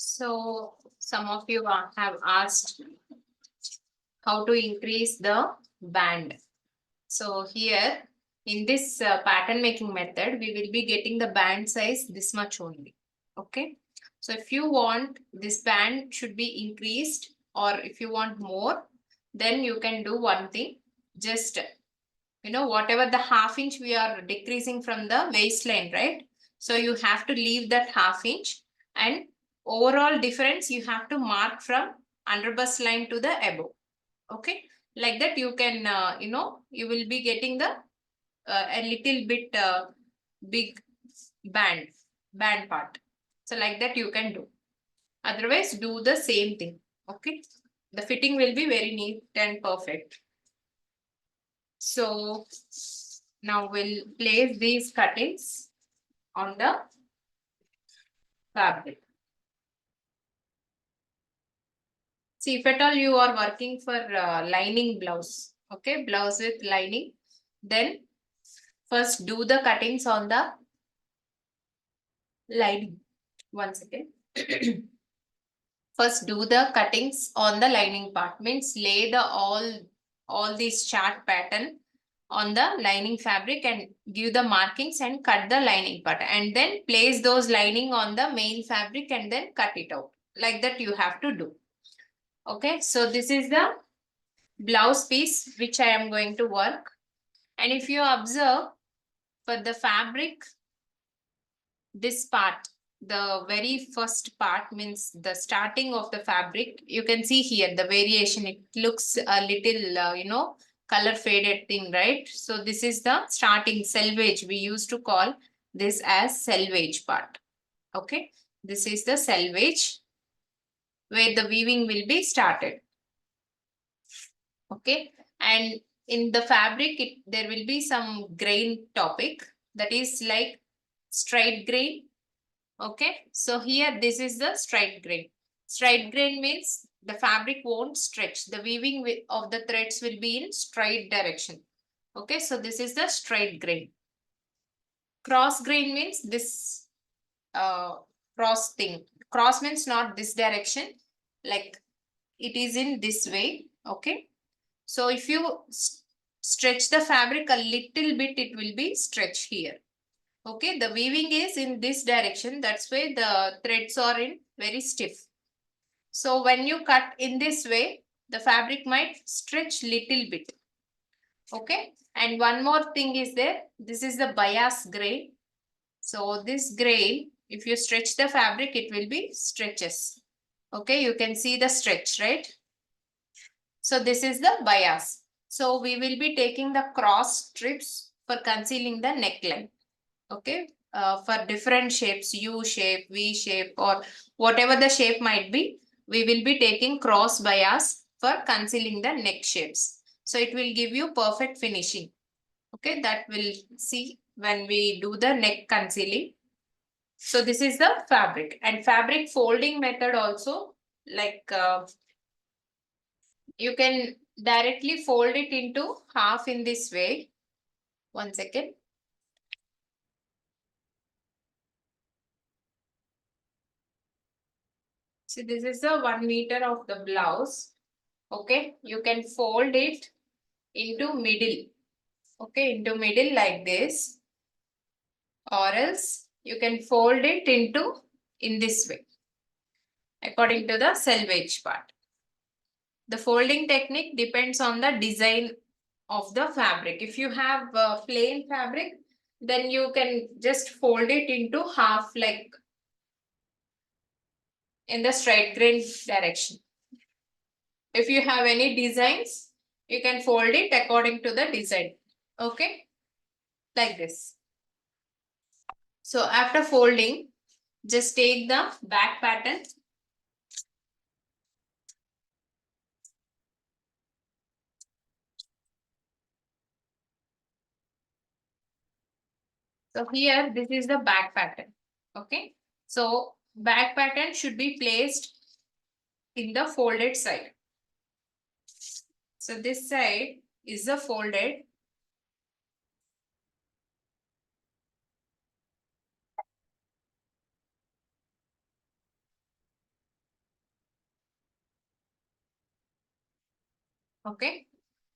So some of you have asked how to increase the band. So here in this pattern making method, we will be getting the band size this much only. Okay. So if you want this band should be increased, or if you want more, then you can do one thing. Just, whatever the half inch we are decreasing from the waistline, right? So you have to leave that half inch, and overall difference you have to mark from under bust line to the above. Okay, like that you can, you will be getting the a little bit big band part. So like that you can do. Otherwise, do the same thing. Okay, the fitting will be very neat and perfect. So now we'll place these cuttings on the fabric. See, if at all you are working for lining blouse, okay, blouse with lining, then first do the cuttings on the lining. Once again. First do the cuttings on the lining part, means lay the all these chart pattern on the lining fabric and give the markings and cut the lining part, and then place those lining on the main fabric and then cut it out. Like that you have to do. Okay, so this is the blouse piece which I am going to work. And if you observe, for the fabric, this part, the very first part, means the starting of the fabric, you can see here the variation. It looks a little color faded thing, right? So this is the starting selvage. We used to call this as selvage part. Okay, this is the selvage where the weaving will be started. Okay, and in the fabric there will be some grain topic, that is like straight grain. Okay, so here this is the straight grain. Straight grain means the fabric won't stretch. The weaving of the threads will be in straight direction. Okay, so this is the straight grain. Cross grain means this cross thing. Cross means not this direction, like it is in this way. Okay, so if you stretch the fabric a little bit, it will be stretched here. Okay, the weaving is in this direction. That's why the threads are in very stiff. So when you cut in this way, the fabric might stretch little bit. Okay, and one more thing is there. This is the bias grain. So this grain, if you stretch the fabric, it will be stretches. Okay, you can see the stretch, right? So this is the bias. So we will be taking the cross strips for concealing the neckline. Okay, for different shapes, U shape, V shape, or whatever the shape might be, we will be taking cross bias for concealing the neck shapes. So it will give you perfect finishing. Okay, that we'll see when we do the neck concealing. So this is the fabric, and fabric folding method also, like you can directly fold it into half in this way. One second. So this is the 1 meter of the blouse. Okay, you can fold it into middle. Okay, into middle like this, or else you can fold it into in this way, according to the selvage part. The folding technique depends on the design of the fabric. If you have plain fabric, then you can just fold it into half, like in the straight grain direction. If you have any designs, you can fold it according to the design. Okay, like this. So after folding, just take the back pattern. So here, this is the back pattern. Okay, so back pattern should be placed in the folded side. So this side is the folded. Okay.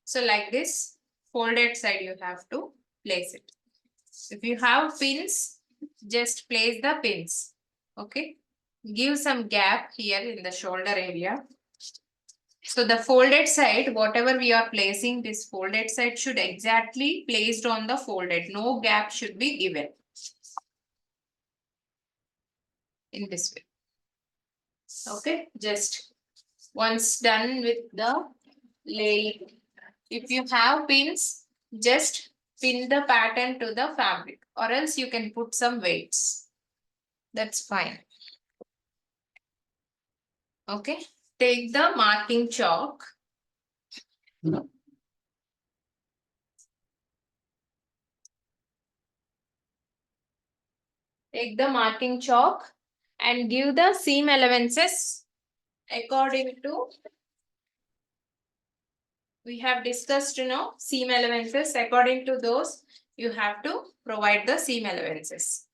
So like this, folded side you have to place it. If you have pins, just place the pins. Okay. Give some gap here in the shoulder area. So the folded side, whatever we are placing, this folded side should exactly placed on the folded. No gap should be given. In this way. Okay. Just once done with the laying. If you have pins, just pin the pattern to the fabric, or else you can put some weights. That's fine. Okay. Take the marking chalk. Take the marking chalk and give the seam allowances according to, we have discussed, seam allowances. According to those, you have to provide the seam allowances.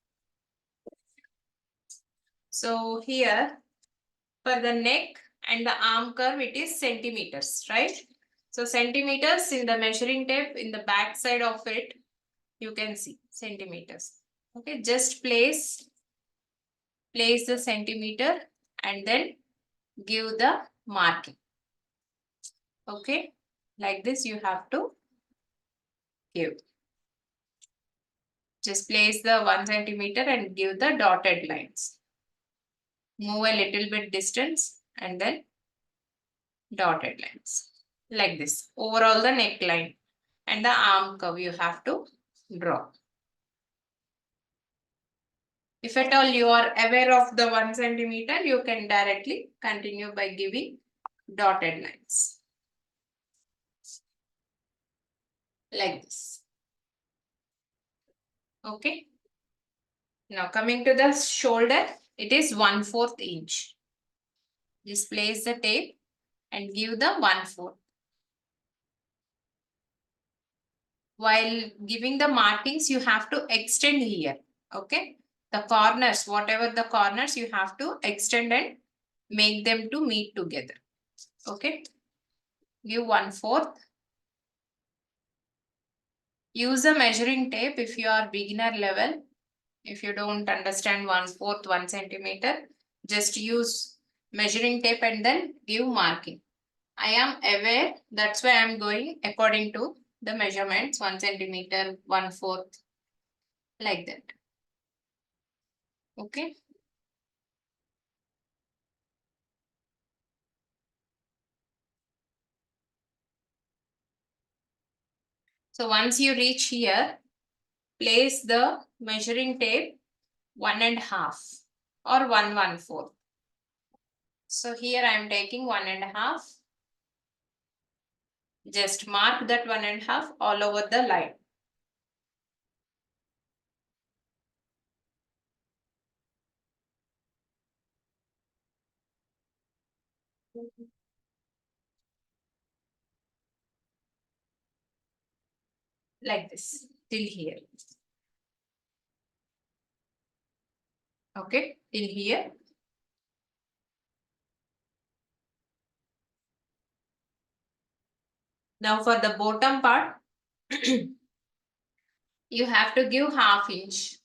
So here, for the neck and the arm curve, it is centimeters, right? So centimeters in the measuring tape in the back side of it, you can see centimeters. Okay, just place the centimeter and then give the marking. Okay, like this you have to give. Just place the 1 centimeter and give the dotted lines. Move a little bit distance and then dotted lines. Like this. Overall the neckline and the arm curve you have to draw. If at all you are aware of the 1 centimeter, you can directly continue by giving dotted lines. Like this. Okay. Now coming to the shoulder, it is 1/4 inch. Just place the tape and give the 1/4. While giving the markings, you have to extend here. Okay. The corners, whatever the corners, you have to extend and make them to meet together. Okay. Give 1/4. Use a measuring tape if you are beginner level. If you don't understand 1/4 1 centimeter, just use measuring tape and then give marking. I am aware, that's why I am going according to the measurements 1 centimeter, 1/4, like that. Okay. So once you reach here, place the measuring tape 1.5 or 1/4. So here I am taking 1.5. Just mark that 1.5 all over the line. Like this, till here. Okay, till here. Now for the bottom part, you have to give 1/2 inch.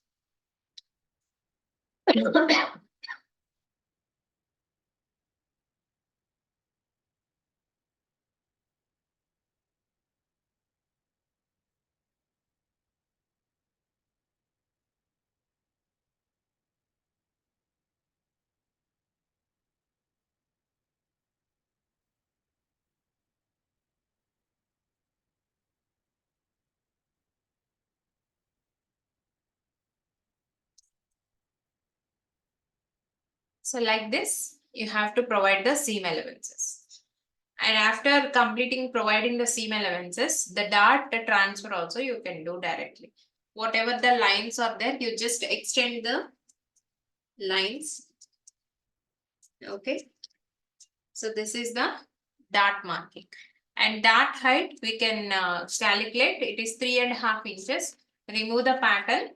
So like this, you have to provide the seam allowances. And after providing the seam allowances, the dart transfer also you can do directly. Whatever the lines are there, you just extend the lines. Okay. So this is the dart marking. And dart height, we can calculate. It is 3.5 inches. Remove the pattern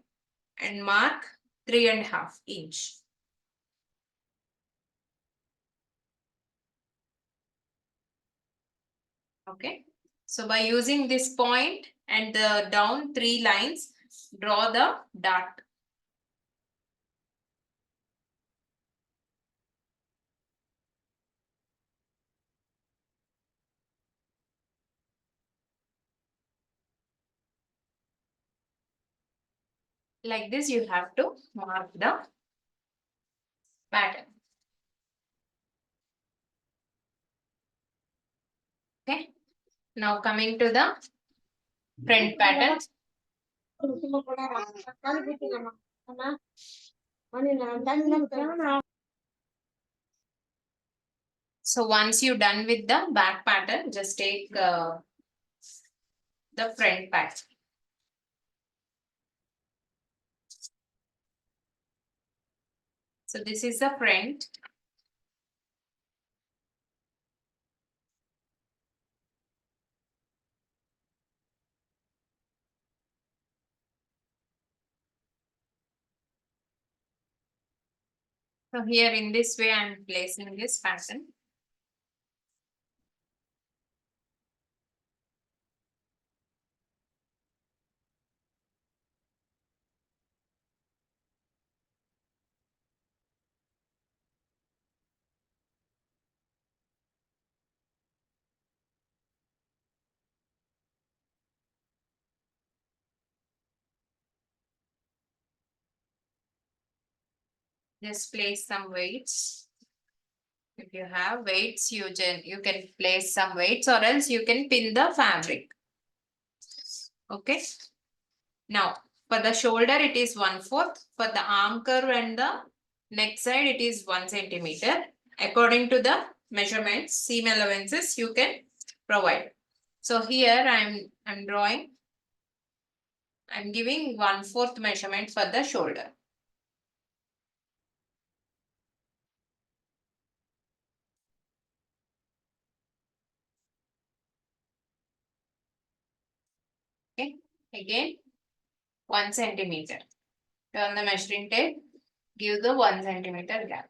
and mark 3.5 inch. Okay. So by using this point and the down 3 lines, draw the dot. Like this, you have to mark the pattern. Okay. Now coming to the front pattern. So once you're done with the back pattern, just take the front pattern. So this is the front. So here in this way, I am placing this pattern. Just place some weights. If you have weights, you can place some weights, or else you can pin the fabric. Okay. Now for the shoulder, it is 1/4. For the arm curve and the neck side, it is 1 centimeter. According to the measurements, seam allowances you can provide. So here I'm drawing. I'm giving 1/4 measurement for the shoulder. Okay. Again, 1 centimeter. Turn the measuring tape. Give the 1 centimeter gap.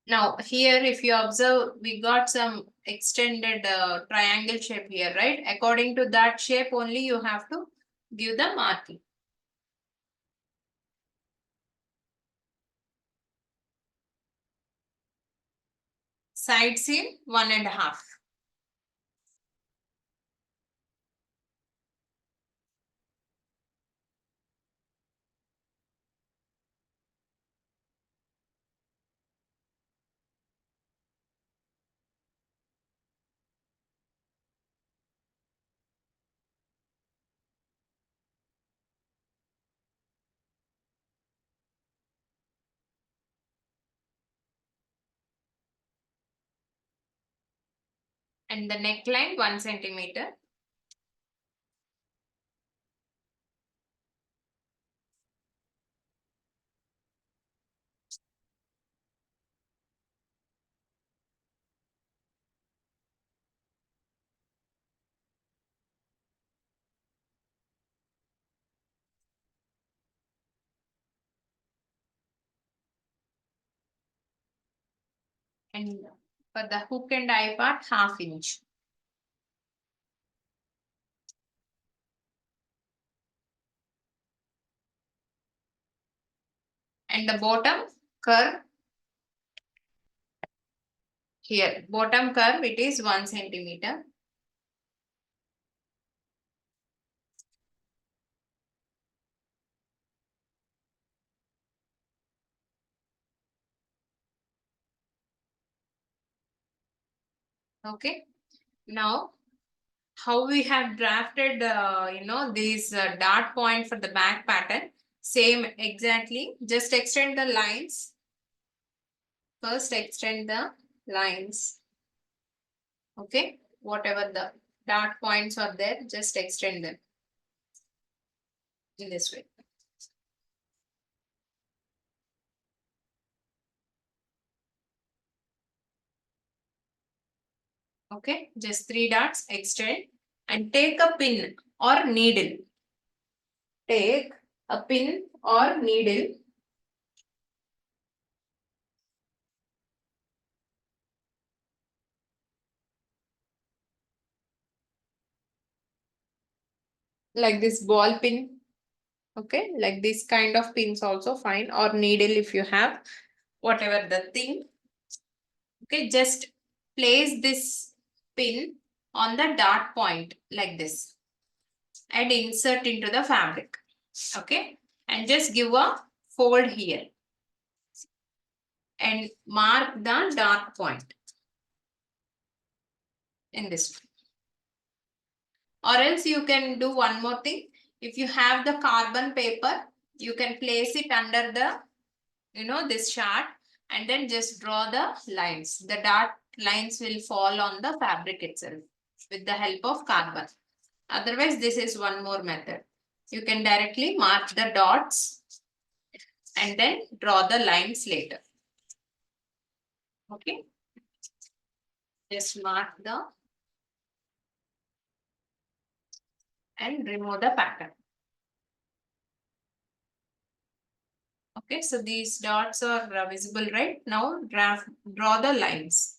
Now here, if you observe, we got some extended triangle shape here, right? According to that shape only, you have to give the marking. Side seam 1.5. And the neckline 1 centimeter. And for the hook and eye part, 1/2 inch. And the bottom curve here, bottom curve, it is 1 centimeter. Okay. Now, how we have drafted, these dot point for the back pattern, same exactly. Just extend the lines. First, extend the lines. Okay. Whatever the dot points are there, just extend them in this way. Okay. Just 3 dots, extend and take a pin or needle. take a pin or needle. Like this ball pin. Okay, like this kind of pins also fine, or needle if you have, whatever the thing. Okay, just place this pin on the dart point like this and insert into the fabric. Okay, and just give a fold here and mark the dart point in this. Or else you can do one more thing. If you have the carbon paper, you can place it under the, this chart, and then just draw the lines. The dart lines will fall on the fabric itself with the help of carbon. Otherwise, this is one more method. You can directly mark the dots and then draw the lines later. Okay. Just mark the and remove the pattern. Okay, so these dots are visible, right? Now draw the lines.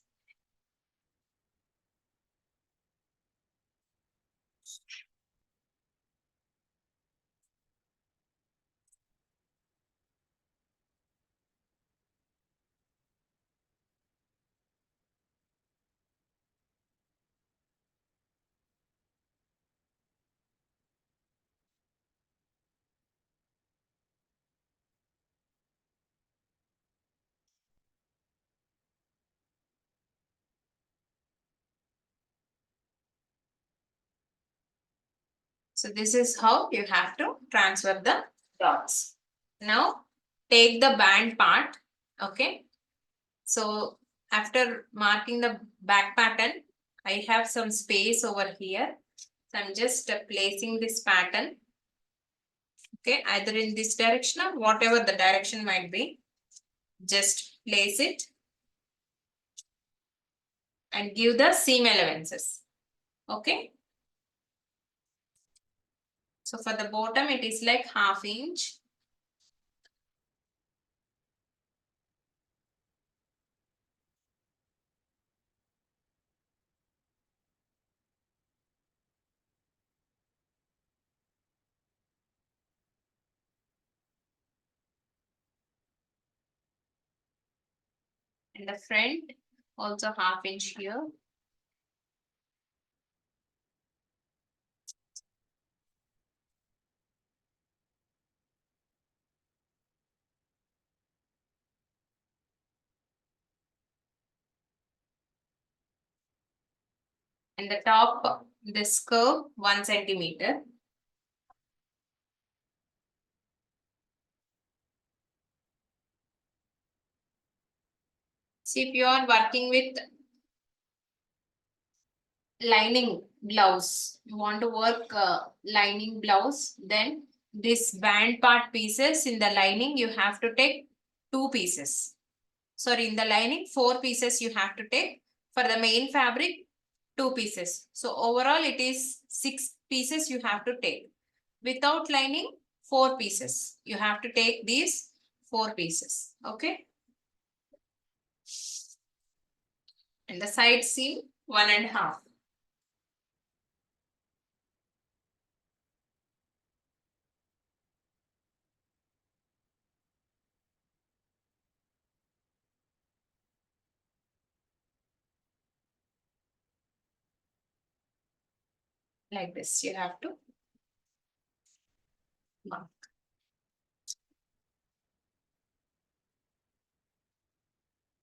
So this is how you have to transfer the dots. Now take the band part. Okay. So after marking the back pattern, I have some space over here. So I'm just placing this pattern. Okay, either in this direction or whatever the direction might be. Just place it and give the seam allowances. Okay. So for the bottom, it is like 1/2 inch. And the front also 1/2 inch here. And the top, this curve 1 centimeter. See, if you are working with lining blouse, you want to work lining blouse, then this band part pieces in the lining, you have to take 2 pieces. Sorry, in the lining, 4 pieces you have to take. For the main fabric, 2 pieces. So overall, it is 6 pieces you have to take. Without lining, 4 pieces. You have to take these 4 pieces. Okay. And the side seam, 1.5. Like this, you have to mark.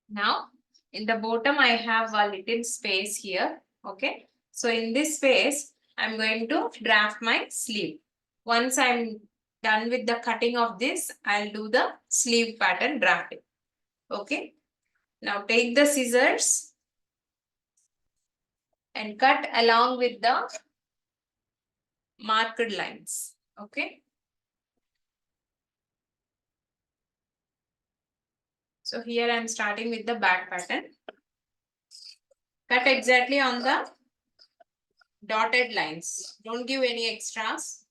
Now, in the bottom, I have a little space here. Okay. So in this space, I'm going to draft my sleeve. Once I'm done with the cutting of this, I'll do the sleeve pattern drafting. Okay. Now take the scissors and cut along with the marked lines. Okay. So here I'm starting with the back pattern. Cut exactly on the dotted lines. Don't give any extras.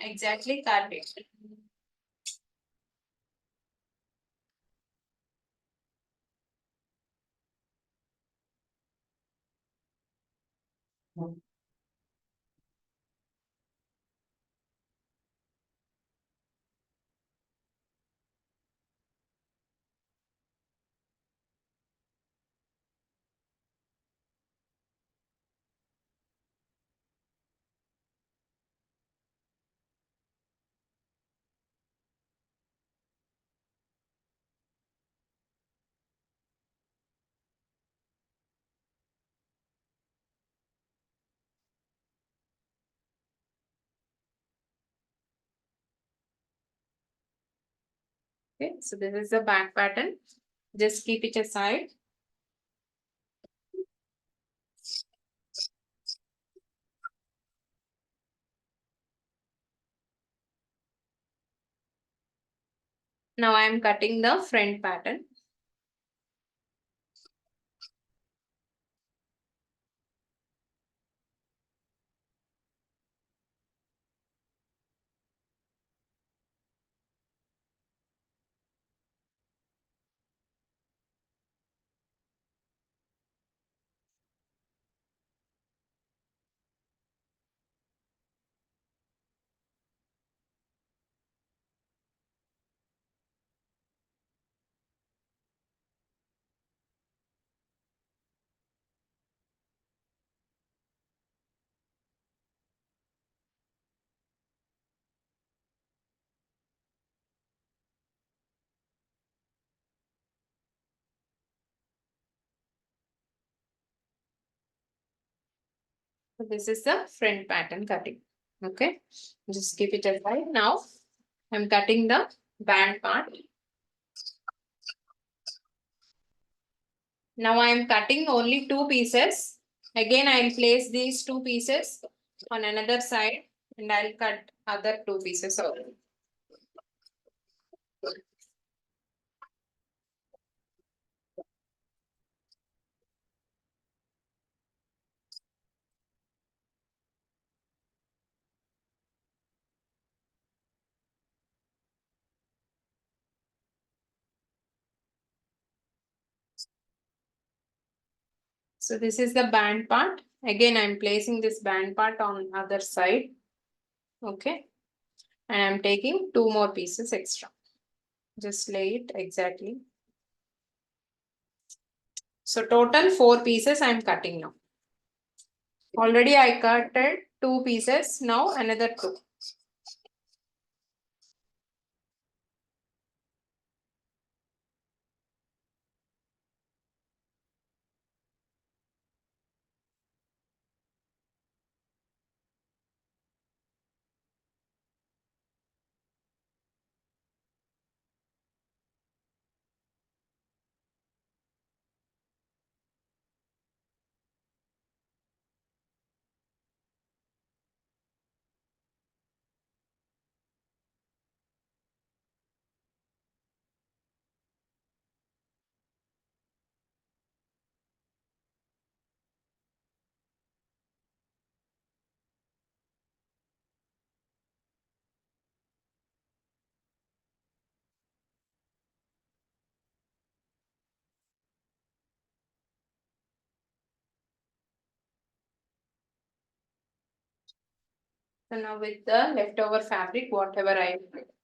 exactly cut it. Okay, so this is the back pattern. Just keep it aside. Now I am cutting the front pattern. So this is the front pattern cutting. Okay, just keep it aside. Now I'm cutting the band part. Now I am cutting only two pieces. Again, I will place these two pieces on another side and I'll cut other two pieces also. So this is the band part. Again, I'm placing this band part on other side. Okay. And I'm taking two more pieces extra. Just lay it exactly. So total four pieces I'm cutting now. Already I cutted two pieces. Now another two. So now with the leftover fabric, whatever I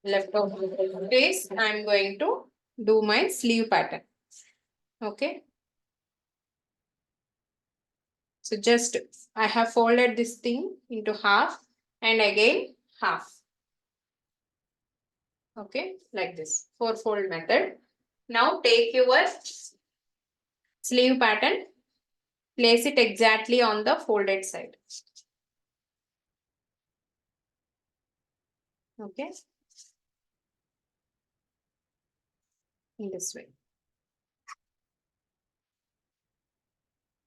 left over space, I'm going to do my sleeve pattern. Okay. So just I have folded this thing into half and again half. Okay, like this, four fold method. Now take your sleeve pattern, place it exactly on the folded side. Okay, in this way.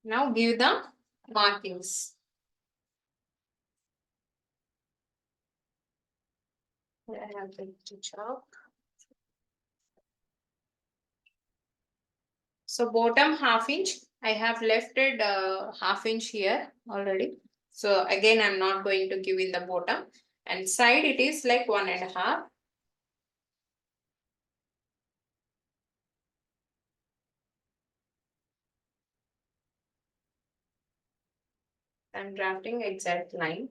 Now give the markings. I have to chalk. So bottom half inch, I have left it half inch here already. So again, I'm not going to give in the bottom. and side it is like 1.5. I'm drafting exact line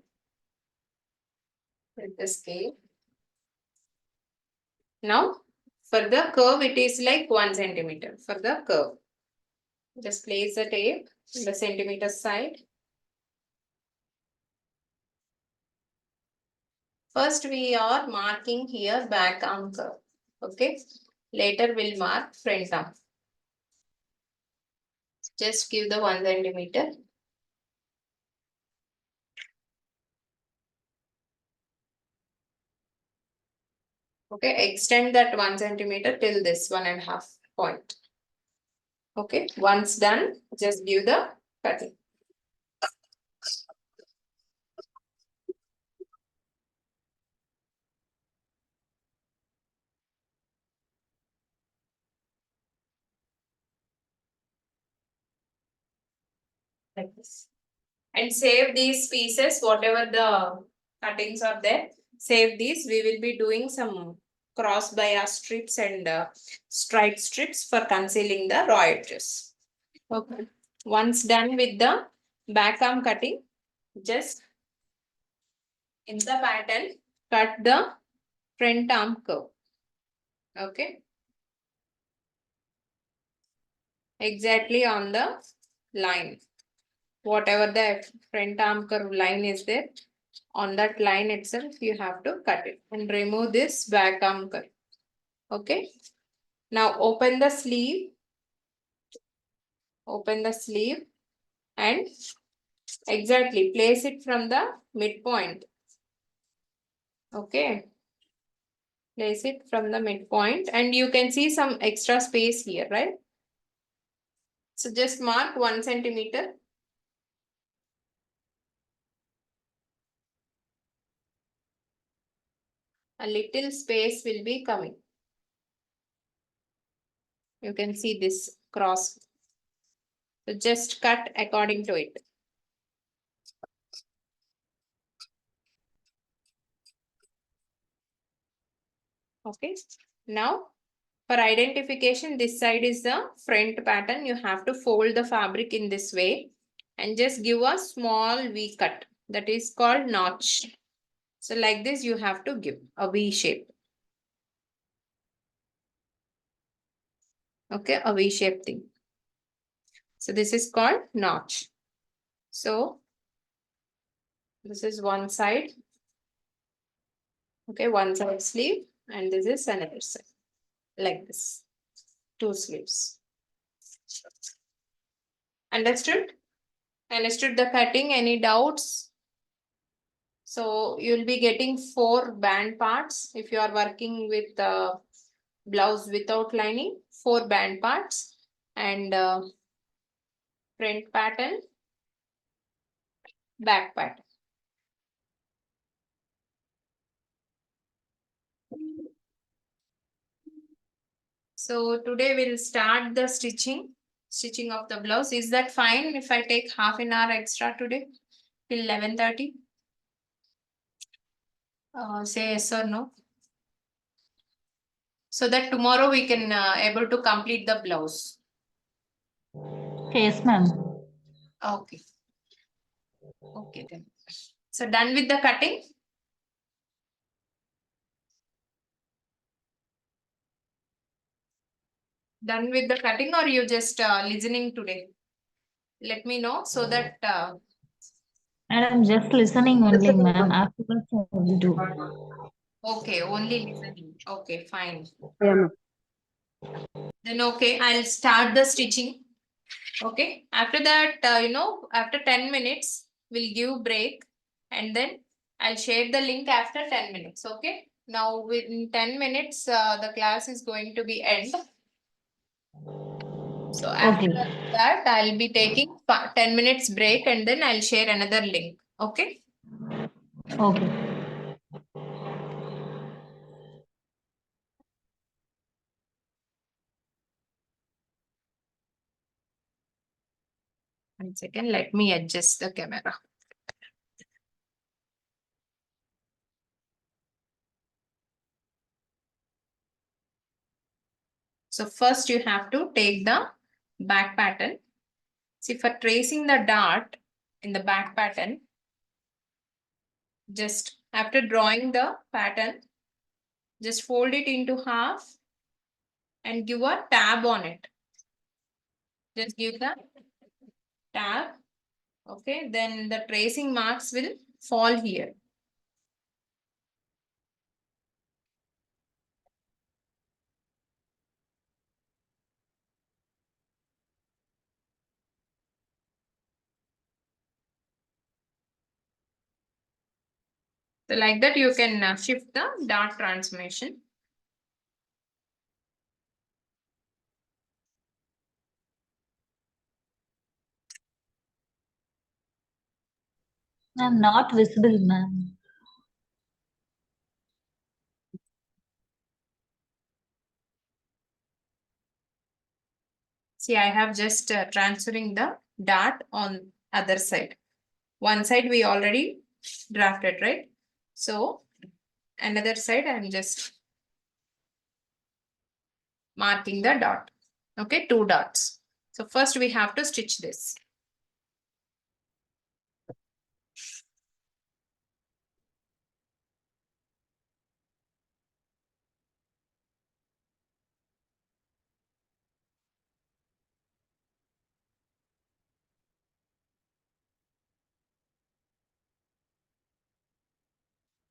with the scale. Now for the curve it is like 1 centimeter for the curve. Just place the tape in the centimeter side. First we are marking here back arm curve. Okay. Later we'll mark front arm. Just give the 1 centimeter. Okay, extend that 1 centimeter till this 1.5 point. Okay, once done, just give the cutting. Like this. And save these pieces, whatever the cuttings are there. Save these. We will be doing some cross bias strips and straight strips for concealing the raw edges. Okay. Once done with the back arm cutting, just in the pattern, cut the front arm curve. Okay. Exactly on the line. Whatever the front arm curve line is there, on that line itself, you have to cut it and remove this back arm curve. Okay. Now open the sleeve. Open the sleeve and exactly place it from the midpoint. Okay. Place it from the midpoint and you can see some extra space here, right? So just mark 1 centimeter. A little space will be coming. You can see this cross. So just cut according to it. Okay. Now for identification, this side is the front pattern. You have to fold the fabric in this way and just give a small V cut. That is called notch. So like this, you have to give a V shape. Okay, a V shape thing. So this is called notch. So this is one side. Okay, one side sleeve and this is another side. Like this. Two sleeves. Understood? Understood the cutting? Any doubts? So you'll be getting 4 band parts if you are working with the blouse without lining, 4 band parts and front pattern, back pattern. So today we'll start the stitching of the blouse. Is that fine if I take half an hour extra today till 11:30? Say yes or no. So that tomorrow we can able to complete the blouse. Yes, ma'am. Okay. Okay then. So done with the cutting? Done with the cutting or you just listening today? Let me know so that Madam, just listening only, ma'am. Afterwards, I will do. okay, only listening. Okay, fine. Yeah, ma'am. Then okay, I'll start the stitching. Okay. After that, after 10 minutes, we'll give break and then I'll share the link after 10 minutes. Okay. Now within 10 minutes, the class is going to be end. So after Okay. that, I'll be taking 10 minutes break and then I'll share another link. Okay. Okay. One second, let me adjust the camera. So first you have to take the back pattern. See, for tracing the dart in the back pattern, just after drawing the pattern, just fold it into half and give a tab on it. Just give the tab. Okay, then the tracing marks will fall here. So like that you can shift the dart transformation. I'm not visible, ma'am. See, I have just transferring the dart on other side. One side we already drafted, right? So another side I am just marking the dot. Okay, 2 dots. So first we have to stitch this.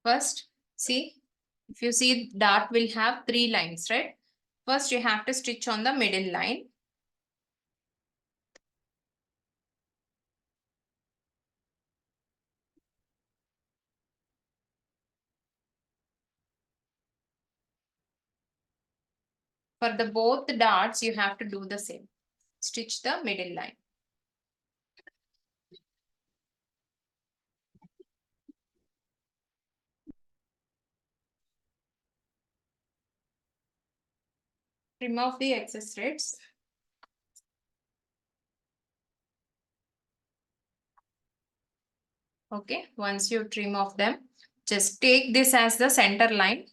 First, see, if you see dart will have 3 lines, right? First you have to stitch on the middle line. For the both darts, you have to do the same. Stitch the middle line. Trim off the excess threads. Okay, once you trim off them, just take this as the center line.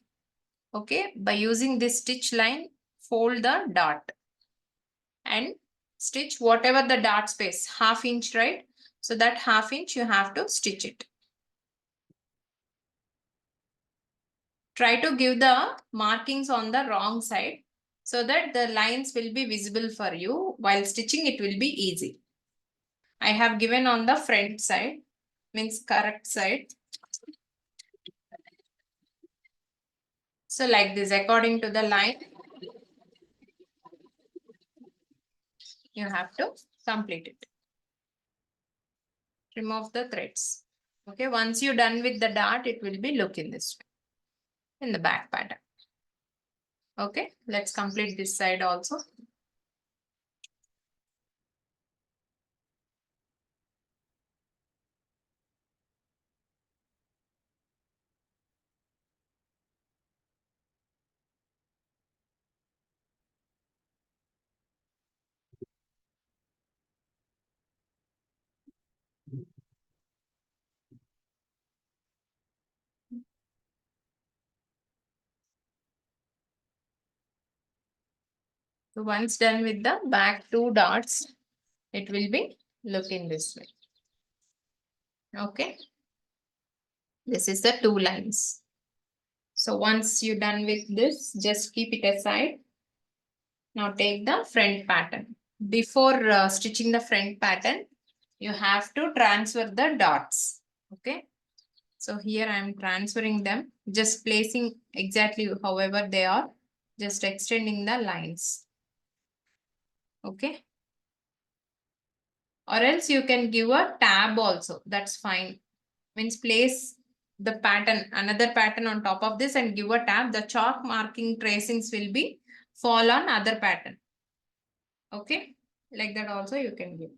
Okay, by using this stitch line, fold the dart and stitch whatever the dart space, half inch, right? So that half inch you have to stitch it. Try to give the markings on the wrong side so that the lines will be visible for you. While stitching, it will be easy. I have given on the front side, means correct side. So like this, according to the line, you have to complete it. Remove the threads. Okay, once you're done with the dart, it will be look in this way, in the back pattern. Okay, let's complete this side also. So once done with the back 2 dots, it will be look in this way. Okay, this is the 2 lines. So once you're done with this, just keep it aside. Now take the front pattern. Before stitching the front pattern, you have to transfer the dots. Okay, so here I am transferring them, just placing exactly however they are, just extending the lines. Okay, or else you can give a tab also, that's fine. Means place the pattern, another pattern on top of this and give a tab. The chalk marking tracings will be fall on other pattern. Okay, like that also you can give.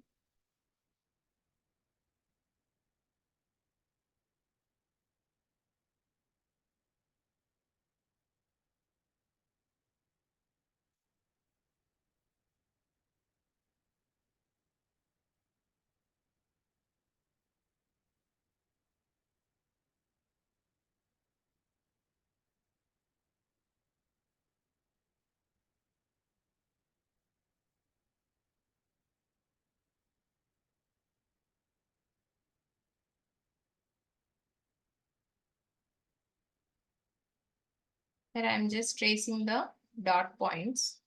Here I am just tracing the dot points.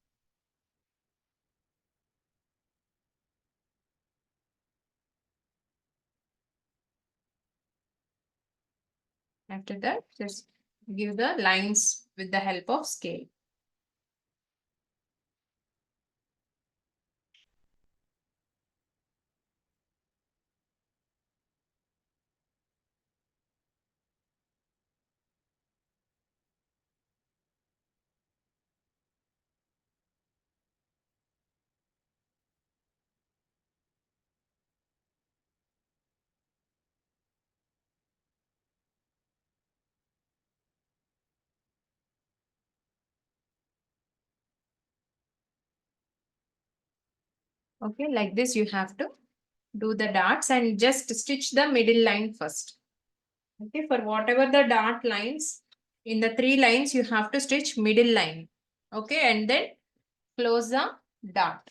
After that, just give the lines with the help of scale. Okay, like this you have to do the dots and just stitch the middle line first. Okay, for whatever the dot lines, in the 3 lines you have to stitch middle line. Okay, and then close the dot.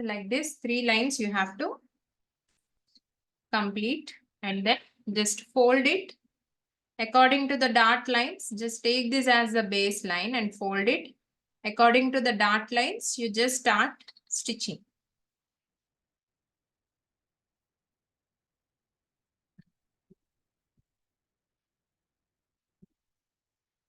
So like this, 3 lines you have to complete and then just fold it according to the dot lines. Just take this as the base line and fold it. According to the dot lines, you just start stitching.